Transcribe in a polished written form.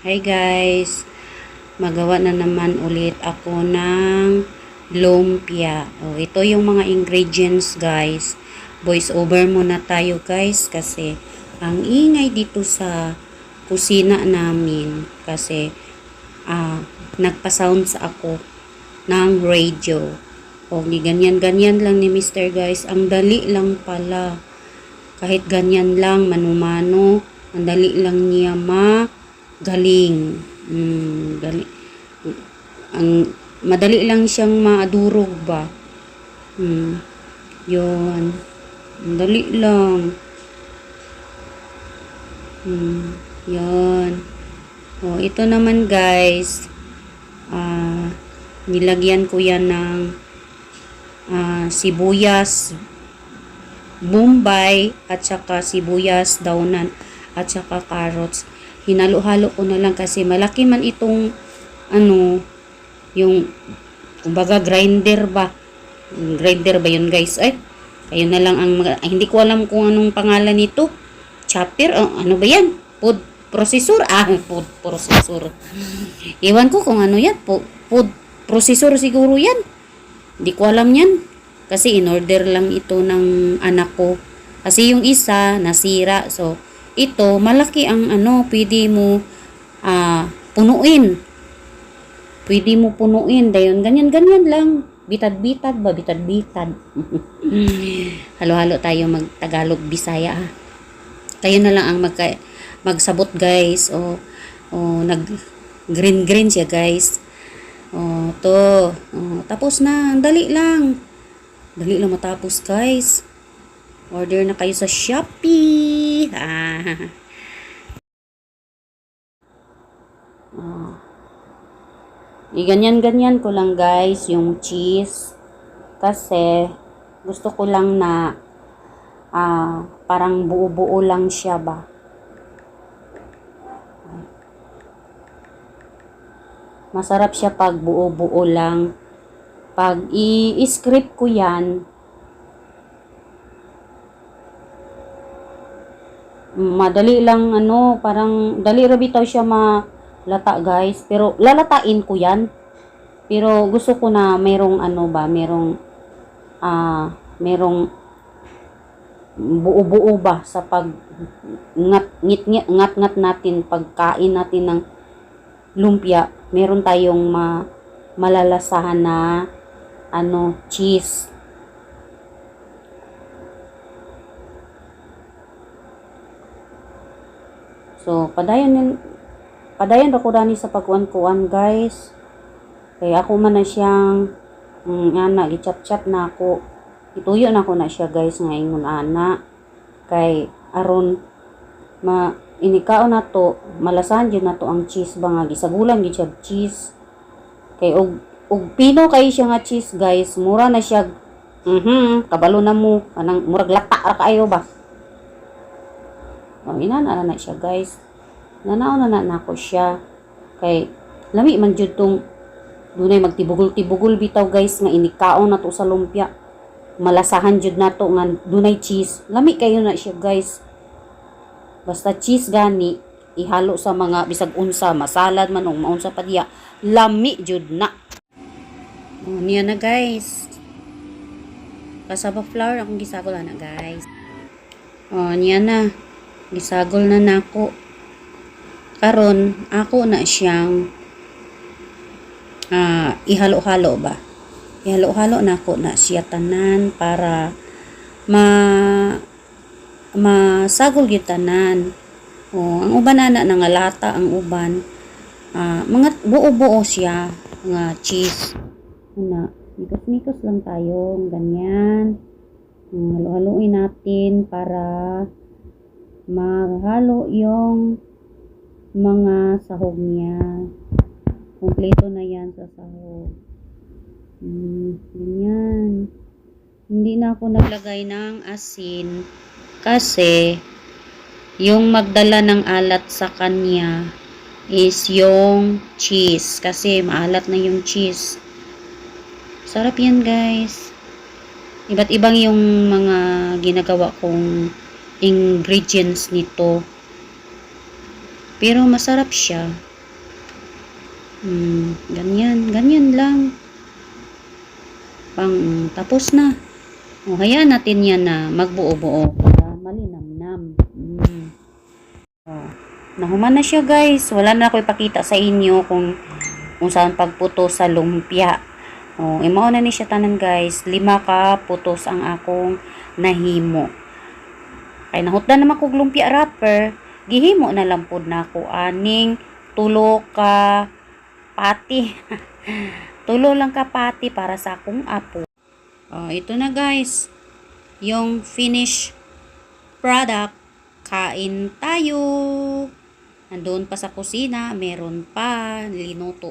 Hi guys, magawa na naman ulit ako ng lumpia. Ito yung mga ingredients guys. Voice over muna tayo guys kasi ang ingay dito sa kusina namin kasi nagpa-sounds ako ng radio. Ganyan-ganyan lang ni Mr. guys. Ang dali lang pala. Kahit ganyan lang, mano-mano, ang dali lang niya galing. Madali lang siyang maadurog ba. Yun. Ang dali lang. Yun. Ito naman guys. Nilagyan ko yan ng sibuyas Bombay at saka sibuyas daunan at saka carrots. Hinalo-halo ko na lang kasi malaki man itong yung kumbaga grinder ba yun guys. Kayo na lang hindi ko alam kung anong pangalan nito. Chopper, ano ba yan? Food processor. Food processor. Iwan ko kung ano yan. Food processor siguro yan. Hindi ko alam yan. Kasi in-order lang ito ng anak ko. Kasi yung isa nasira. So, ito malaki ang pwede mo punuin. Pwede mo punuin. Dayon, ganyan-ganyan lang. Bitad-bitad ba? Bitad-bitad. Halo-halo tayo mag-Tagalog, Bisaya. Kayo na lang ang magsabot guys. Nag-green-green siya guys. Tapos na. Dali lang. Dali lang matapos guys. Order na kayo sa Shopee. Ganyan-ganyan ko lang guys yung cheese. Kasi gusto ko lang na parang buo-buo lang siya ba. Masarap siya pag buo-buo lang. Pag i-script ko yan, madali lang parang dali rabitaw siya malata guys. Pero lalatain ko yan. Pero gusto ko na merong merong buo-buo ba sa pag ngat-ngat natin pagkain natin ng lumpia. Meron tayong malalasahan na cheese. So, padayon ako dani sa pagkuan-kuan guys. Kaya ako man na siyang gichap-chap na ako. Ituyo na ako na siya guys nga ingon ana. Kay aron inikao na to, malasahan jud na to ang cheese ba nga gisagulan gid siya cheese. Kay og pino kay siya nga cheese guys, mura na siya. Kabalo na mo kanang murag lata ra kaayo ba. Inana na siya guys. Nanaon na nako siya. Kay lami man jud tong dunay magtibugol-tibugol bitaw guys nga inikaon na to sa lumpia. Malasahan jud na to nga dunay cheese. Lami kayo na siya guys. Basta cheese gani ihalo sa mga bisag unsa, masalad man o maunsa pa diya, lami jud na. Niya na guys. Cassava flour akong gisagol na guys. Niya na. Gisagol na nako. Karon ako na siyang ihalo-halo ba. Ihalo-halo na ako na siya tanan para masagol gyud tanan. Ang uban ana nangalata ang uban. Mga buo-buo siya nga cheese. Mikos-mikos lang tayo, ganyan. Halo-haloin natin para maghalo yung mga sahog niya. Kompleto na yan sa sahog. Ganyan. Hindi na ako naglagay ng asin kasi yung magdala ng alat sa kanya is yung cheese. Kasi maalat na yung cheese. Sarap yan guys. Iba't ibang yung mga ginagawa kong ingredients nito. Pero masarap siya. Ganyan lang. Tapos na. O, hayaan natin yan na magbuo-buo para malinamnam. O, nahuman na siya guys. Wala na ako ipakita sa inyo kung saan pagputo sa lumpia. O, imao na ni siya tanan guys. 5 ka putos ang akong nahimo. Kay nahutdan naman kog lumpia wrapper. Gihimo na lang pod na ako aning 3 ka pati. 3 lang ka pati para sa akong apo. Ito na guys. Yung finished product. Kain tayo. Nandun pa sa kusina. Meron pa. Linuto